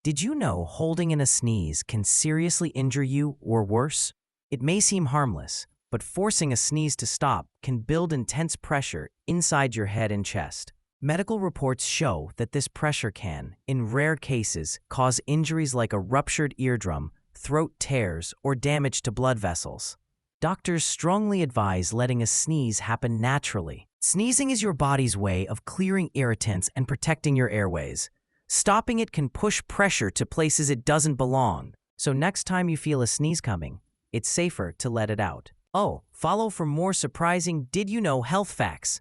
Did you know holding in a sneeze can seriously injure you or worse? It may seem harmless, but forcing a sneeze to stop can build intense pressure inside your head and chest. Medical reports show that this pressure can, in rare cases, cause injuries like a ruptured eardrum, throat tears, or damage to blood vessels. Doctors strongly advise letting a sneeze happen naturally. Sneezing is your body's way of clearing irritants and protecting your airways. Stopping it can push pressure to places it doesn't belong. So next time you feel a sneeze coming, it's safer to let it out. Oh, follow for more surprising Did You Know health facts.